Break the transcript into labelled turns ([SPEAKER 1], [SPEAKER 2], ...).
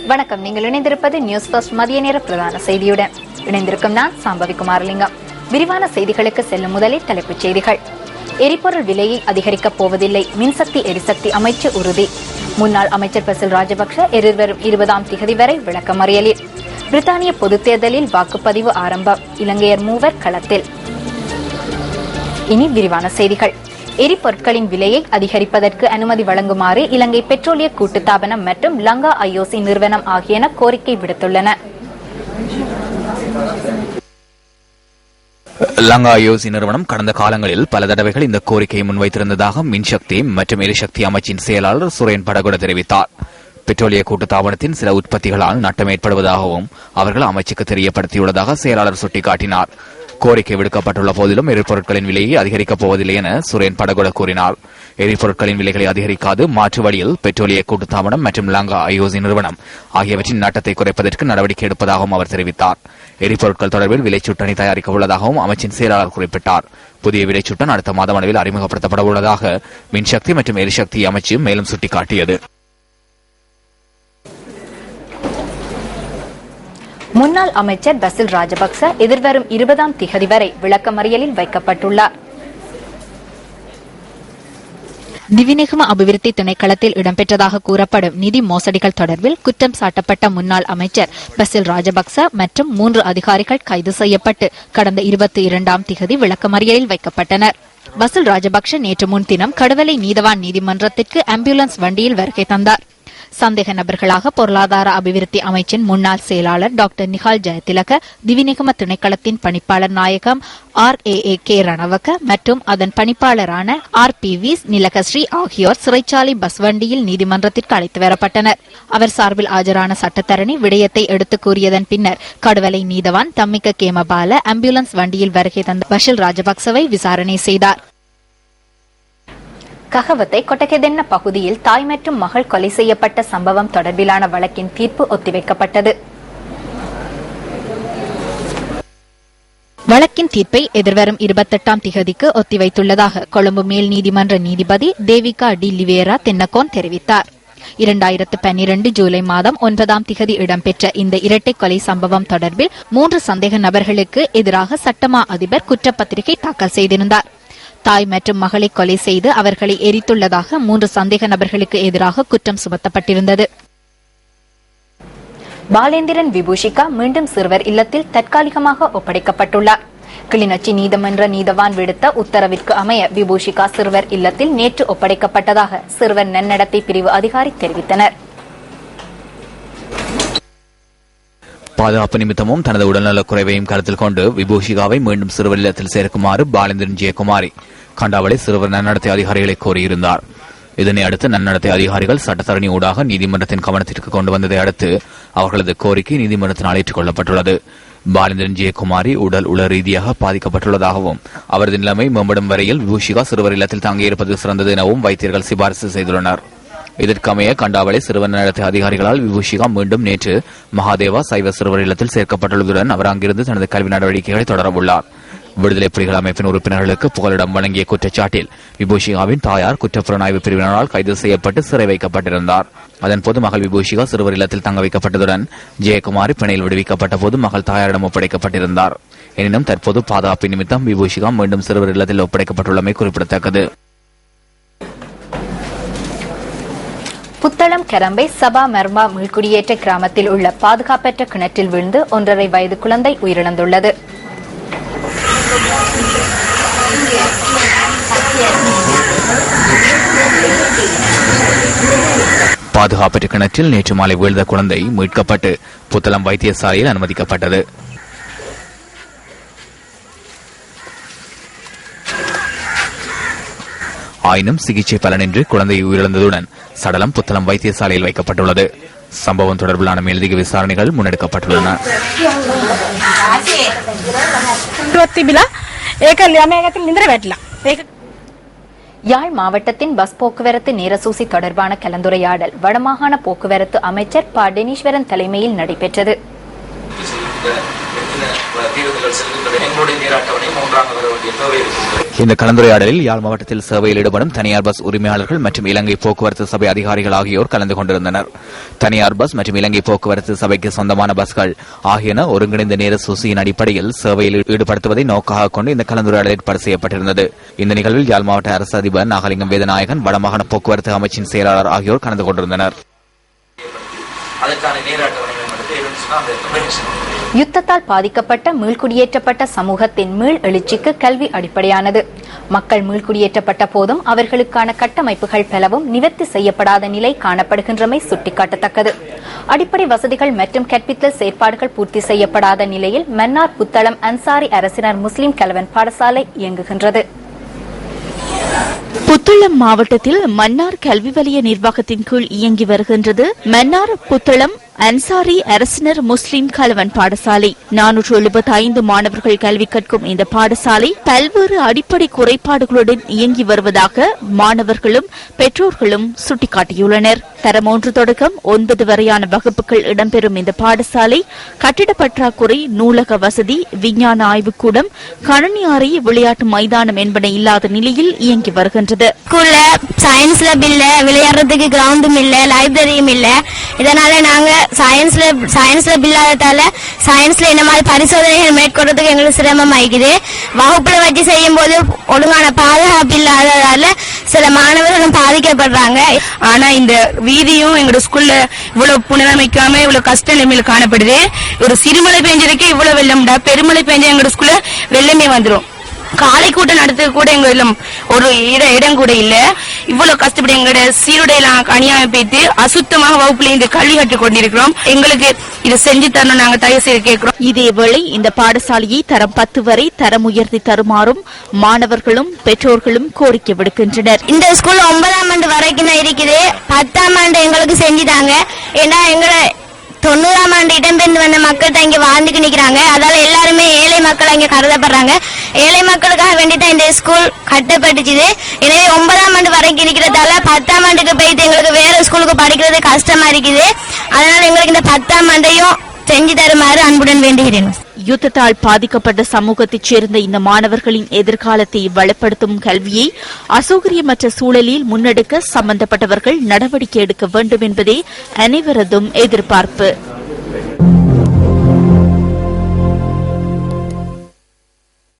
[SPEAKER 1] வணக்கம். நீங்கள் இணைந்திருப்பது நியூஸ் ஃபர்ஸ்ட் மதிய நேர பிரதான செய்தியுடன். இணைந்திருக்கும் நான் சாம்பவி குமாரலிங்கம். விரிவான செய்திகளுக்கு செல்லும் முதலில் தலைப்புச் செய்திகள். எரிபொருள் விலையை அதிகரிக்கப் போவதில்லை, மின்சக்தி எரிசக்தி அமைச்சு உறுதி. முன்னாள் அமைச்சர் பசில் ராஜபக்ஷ எதிர்வரும் 20ஆம் திகதி வரை விளக்கமறியலில். பிரித்தானிய பொதுத் தேர்தலில் வாக்குப்பதிவு ஆரம்பம், இலங்கையர் 3 களத்தில். இனி விரிவான செய்திகள். எரிபொருட்களின் விலையை அதிகரிப்பதற்கு அனுமதி வழங்குமாறு இலங்கை பெட்ரோலிய கூட்டுத்தாபனம் மற்றும் லங்கா ஐஓசி நிறுவனம் ஆகியன கோரிக்கை விடுத்துள்ளன.
[SPEAKER 2] லங்கா ஐஓசி நிறுவனம் கடந்த காலங்களில் பல தடவைகள் இந்த கோரிக்கையை முன்வைத்திருந்ததாக மின்சக்தி மற்றும் எரிசக்தி அமைச்சின் செயலாளர் சுரேன் படகுட தெரிவித்தார். பெட்ரோலிய கூட்டுத்தாபனத்தின் சில உற்பத்திகளால் நட்டம் ஏற்படுவதாகவும் அவர்கள் அமைச்சுக்கு தெரியப்படுத்தியுள்ளதாக செயலாளர் சுட்டிக்காட்டினார். கோரிக்கை விடுக்கப்பட்டுள்ள போதிலும் எரிபொருட்களின் விலையை அதிகரிக்கப் போவதில்லை என சுரேன் படகுட கூறினார். எரிபொருட்களின் விலைகளை அதிகரிக்காது மாற்று வழியில் பெட்ரோலிய கூட்டுத்தாபனம் மற்றும் லங்கா ஐஓசி நிறுவனம் ஆகியவற்றின் நட்டத்தை குறைப்பதற்கு நடவடிக்கை எடுப்பதாகவும் அவர் தெரிவித்தார். எரிபொருட்கள் தொடர்பில் விலைச்சுட்டணி தயாரிக்க உள்ளதாகவும் அமைச்சின் செயலாளர் குறிப்பிட்டார். புதிய விலைச்சுட்டன் அடுத்த மாதம் அளவில் அறிமுகப்படுத்தப்பட உள்ளதாக மின்சக்தி மற்றும் எரிசக்தி அமைச்சு மேலும் சுட்டிக்காட்டியது.
[SPEAKER 1] முன்னாள் அமைச்சர் பசில் ராஜபக்ச எதிர்வரும் 20ஆம் திகதி வரை விளக்கமறியலில் வைக்கப்பட்டுள்ளார். திவிநிகம அபிவிருத்தி திணைக்களத்தில் இடம்பெற்றதாக கூறப்படும் நிதி மோசடிகள் தொடர்பில் குற்றம் சாட்டப்பட்ட முன்னாள் அமைச்சர் பசில் ராஜபக்ச மற்றும் 3 அதிகாரிகள் கைது செய்யப்பட்டு கடந்த 22ஆம் திகதி விளக்கமறியலில் வைக்கப்பட்டனர். பசில் ராஜபக்ச நேற்று முன்தினம் கடுவலை நீதவான் நீதிமன்றத்திற்கு ஆம்புலன்ஸ் வண்டியில் வருகை தந்தார். சந்தேக நபர்களாக பொருளாதார அபிவிருத்தி அமைச்சின் முன்னாள் செயலாளர் டாக்டர் நிகால் ஜெயதிலக, திவிநிகம திணைக்களத்தின் பணிப்பாளர் நாயகம் RAAK ரணவக்க மற்றும் அதன் பணிப்பாளரான RPV நிலகஸ்ரீ ஆகியோர் சிறைச்சாலை பஸ் வண்டியில் நீதிமன்றத்திற்கு அழைத்து வரப்பட்டனர். அவர் சார்பில் ஆஜரான சட்டத்தரணி விடயத்தை எடுத்துக் கூறியதன் பின்னர் கடுவலை நீதவான் தம்மிக்க கேமபால ஆம்புலன்ஸ் வண்டியில் வருகை தந்த பசில் ராஜபக்சவை விசாரணை செய்தார். ககவத்தை கொட்டகெதென்ன பகுதியில் தாய் மற்றும் மகள் கொலை செய்யப்பட்ட சம்பவம் தொடர்பிலான வழக்கின் தீர்ப்பு ஒத்திவைக்கப்பட்டது. வழக்கின் தீர்ப்பை எதிர்வரும் 28ஆம் திகதிக்கு ஒத்திவைத்துள்ளதாக கொழும்பு மேல் நீதிமன்ற நீதிபதி தேவிகா டி லிவேரா தென்னகோன் தெரிவித்தார். 2012 ஜூலை மாதம் 9ஆம் திகதி இடம்பெற்ற இந்த இரட்டை கொலை சம்பவம் தொடர்பில் 3 சந்தேக நபர்களுக்கு எதிராக சட்டமா அதிபர் குற்றப்பத்திரிகை தாக்கல் செய்திருந்தார். தாய் மற்றும் மகளை கொலை செய்து அவர்களை எரித்துள்ளதாக 3 சந்தேக நபர்களுக்கு எதிராக குற்றம் சுமத்தப்பட்டிருந்தது. பாலேந்திரன் விபூஷிகா மீண்டும் சிறுவர் இல்லத்தில் தற்காலிகமாக ஒப்படைக்கப்பட்டுள்ளார். கிளிநொச்சி நீதிமன்ற நீதவான் விடுத்த உத்தரவிற்கு அமைய விபூஷிகா சிறுவர் இல்லத்தில் நேற்று ஒப்படைக்கப்பட்டதாக சிறுவர் நன்னடத்தை பிரிவு அதிகாரி தெரிவித்தனர்.
[SPEAKER 2] பாதுகாப்பு நிமித்தமும் தனது உடல்நலக் குறைவையும் கருத்தில் கொண்டு விபூஷிகாவை மீண்டும் சிறுவர் இல்லத்தில் சேர்க்குமாறு பாலேந்திரன் ஜெயக்குமாரி கண்டாவளை சிறுவர் நன்னடத்தை அதிகாரிகளை கோரியிருந்தார். இதனை அடுத்து நன்னடத்தை அதிகாரிகள் சட்டத்தரணி ஊடாக நீதிமன்றத்தின் கவனத்திற்கு கொண்டு வந்ததை அடுத்து அவர்களது கோரிக்கை நீதிமன்றத்தினால் ஏற்றுக் கொள்ளப்பட்டுள்ளது. பாலேந்திரன் ஜெயக்குமாரி உடல் உள ரீதியாக பாதிக்கப்பட்டுள்ளதாகவும் அவரது நிலைமை மேம்படும் வரையில் விபூஷிகா சிறுவர் இல்லத்தில் தங்கியிருப்பது சிறந்தது எனவும் வைத்தியர்கள் சிபாரிசு செய்துள்ளனர். இதற்கமைய கண்டாவளை சிறுவர் நலத்தை அதிகாரிகளால் விபூஷிகா மீண்டும் நேற்று மகாதேவா சைவ சிறுவர் இல்லத்தில் சேர்க்கப்பட்டுள்ளதுடன் அவர் அங்கிருந்து தனது கல்வி நடவடிக்கைகளை தொடரவுள்ளார். விடுதலை புலிகள் அமைப்பின் உறுப்பினர்களுக்கு புகலிடம் வழங்கிய குற்றச்சாட்டில் விபூஷிகாவின் தாயார் குற்றப்புலனாய்வு பிரிவினரால் கைது செய்யப்பட்டு சிறை வைக்கப்பட்டிருந்தார். அதன்போது மகள் விபூஷிகா சிறுவர் இல்லத்தில் தங்க வைக்கப்பட்டதுடன் ஜெயக்குமாரி பிணையில் விடுவிக்கப்பட்ட போது மகள் தாயாரிடம் ஒப்படைக்கப்பட்டிருந்தார். எனினும் தற்போது பாதுகாப்பு நிமித்தம் விபூஷிகா மீண்டும் சிறுவர் இல்லத்தில் ஒப்படைக்கப்பட்டுள்ளமை குறிப்பிடத்தக்கது.
[SPEAKER 1] புத்தளம் கரம்பை சபா மர்மா மீள்குடியேற்ற கிராமத்தில் உள்ள பாதுகாப்பற்ற கிணற்றில் விழுந்து 1.5 வயது குழந்தை உயிரிழந்துள்ளது.
[SPEAKER 2] பாதுகாப்பற்ற கிணற்றில் நேற்று மாலை வீழ்ந்த குழந்தை மீட்கப்பட்டு புத்தளம் வைத்தியசாலையில் அனுமதிக்கப்பட்டது. ஆயினும் சிகிச்சை பலனின்றி குழந்தை உயிரிழந்ததுடன் சடலம் புத்தளம் வைத்தியசாலையில் வைக்கப்பட்டுள்ளது. சம்பவம் தொடர்பிலான மேலதிக விசாரணைகள் முன்னெடுக்கப்பட்டுள்ளன.
[SPEAKER 1] யாழ் மாவட்டத்தின் பஸ் போக்குவரத்து நேரசூசி தொடர்பான கலந்துரையாடல் வடமாகாண போக்குவரத்து அமைச்சர் ப டெனீஸ்வரன் தலைமையில் நடைபெற்றது.
[SPEAKER 3] பேருந்துகள் செல்கின்றன. எங்களுடைய நேர அட்டவணை 3ஆக வர வேண்டிய தேவை இருக்கிறது.
[SPEAKER 2] இந்த கலந்துரையாடலில் யாழ் மாவட்டத்தில் சேவையில் ஈடுபடும் தனியார் பஸ் உரிமையாளர்கள் மற்றும் இலங்கை போக்குவரத்து சபை அதிகாரிகள் ஆகியோர் கலந்து கொண்டிருந்தனர். தனியார் பஸ் மற்றும் இலங்கை போக்குவரத்து சபைக்கு சொந்தமான பஸ்கள் ஆகியன ஒருங்கிணைந்த நேர சூசியின் அடிப்படையில் சேவையில் ஈடுபடுத்துவதை நோக்காக கொண்டு இந்த கலந்துரையாடல் ஏற்பாடு செய்யப்பட்டிருந்தது. இந்த நிகழ்வில் யாழ் மாவட்ட அரசு அதிபர் நாகலிங்கம் வேதநாயகன், வடமாகாண போக்குவரத்து அமைச்சின் செயலாளர் ஆகியோர் கலந்து கொண்டிருந்தனர்.
[SPEAKER 1] யுத்தத்தால் பாதிக்கப்பட்ட மீள்குடியேற்றப்பட்ட சமூகத்தின் மீள் எழுச்சிக்கு கல்வி அடிப்படையானது. மக்கள் மீள்குடியேற்றப்பட்ட போதும் அவர்களுக்கான கட்டமைப்புகள் பலவும் நிவர்த்தி செய்யப்படாத நிலை காணப்படுகின்றமை சுட்டிக்காட்டத்தக்கது. அடிப்படை வசதிகள் மற்றும் கற்பித்தல் செயற்பாடுகள் பூர்த்தி செய்யப்படாத நிலையில் மன்னார் புத்தளம் அன்சாரி அரசினர் முஸ்லிம் கலவன் பாடசாலை இயங்குகின்றது.
[SPEAKER 4] புத்தளம் மாவட்டத்தில் மன்னார் கல்வி வலய நிர்வாகத்தின் கீழ் இயங்கி வருகின்றது மன்னார் புத்தளம் அன்சாரி அரசினர் முஸ்லிம் கலவன் பாடசாலை. 475 மாணவர்கள் கல்வி கற்கும் இந்த பாடசாலை பல்வேறு அடிப்படை குறைபாடுகளுடன் இயங்கி வருவதாக மாணவர்களும் பெற்றோர்களும் சுட்டிக்காட்டியுள்ளனர். தரம் 1 தொடக்கம் 9 வரையான வகுப்புகள் இடம்பெறும் இந்த பாடசாலை கட்டிட பற்றாக்குறை, நூலக வசதி, விஞ்ஞான ஆய்வுக்கூடம், கணனி அறை, விளையாட்டு மைதானம் என்பன இல்லாத நிலையில் இயங்கி வருகின்றது.
[SPEAKER 5] ஸ்கூல்ல சயின்ஸ் லேப் இல்ல, விளையாடுறதுக்கு கிரவுண்டும் இல்ல, லைப்ரரியும் இல்ல. இதனால நாங்க சயின்ஸ் லேப் இல்லாததால சயின்ஸ்ல இந்த மாதிரி பரிசோதனைகள் மேற்கொள்றதுக்கு எங்களுக்கு சிரமம் ஆகிக்குது. வகுப்புல வச்சு செய்யும் போது ஒழுங்கான பாதுகாப்பு இல்லாததால சில மாணவர்களும் பாதிக்கப்படுறாங்க.
[SPEAKER 6] ஆனா இந்த வீதியும் எங்களோட ஸ்கூல்ல இவ்வளவு புனரமைக்காம இவ்வளவு கஷ்ட நிலைமையில காணப்படுது. ஒரு சிறுமலை பெஞ்சதுக்கே இவ்வளவு வெள்ளம்டா, பெருமழை பெஞ்சா எங்களோட ஸ்கூல்ல வெள்ளமே வந்துடும். காலை கூட்டம் நடத்துறது கூட எங்க ஒரு இடம் கூட இல்ல. இவ்வளவு கஷ்டப்பட்டு எங்களோட சீருடையெல்லாம் அணியாம போய்த்து அசுத்தமாக வகுப்புல இந்த கல்வி கற்றுக் கொண்டிருக்கிறோம். எங்களுக்கு இதை செஞ்சு தரணும், நாங்க தயவு செய்து கேட்கிறோம்.
[SPEAKER 4] இதேவேளை இந்த பாடசாலையை தரம் 10 வரை தரம் உயர்த்தி தருமாறும் மாணவர்களும் பெற்றோர்களும் கோரிக்கை விடுக்கின்றனர்.
[SPEAKER 5] இந்த ஸ்கூல் 9ஆம் ஆண்டு வரைக்கும் தான் இருக்குது. 10ஆம் ஆண்டு எங்களுக்கு செஞ்சுட்டாங்க. ஏன்னா எங்களை 90ஆம் ஆண்டு இடம்பெயர்ந்து வந்த மக்கள் தான் இங்க வாழ்ந்துக்கு நிக்கிறாங்க. அதால எல்லாருமே ஏழை மக்கள் இங்க கருதப்படுறாங்க. ஏழை மக்களுக்காக வேண்டிதான் இந்த ஸ்கூல் கட்டப்பட்டுச்சு. எனவே 9ஆம் ஆண்டு வரைக்கும் இருக்கிறதால 10ஆம் ஆண்டுக்கு போயிட்டு எங்களுக்கு வேற ஸ்கூலுக்கு படிக்கிறது கஷ்டமா இருக்குது. அதனால எங்களுக்கு இந்த 10ஆம் ஆண்டையும் செஞ்சு தருமாறு அன்புடன் வேண்டுகிறேன்.
[SPEAKER 4] யுத்தத்தால் பாதிக்கப்பட்ட சமூகத்தைச் சேர்ந்த இந்த மாணவர்களின் எதிர்காலத்தை வளப்படுத்தும் கல்வியை அசௌகரியமற்ற சூழலில் முன்னெடுக்க சம்பந்தப்பட்டவர்கள் நடவடிக்கை எடுக்க வேண்டும் என்பதே அனைவரதும் எதிர்பார்ப்பு.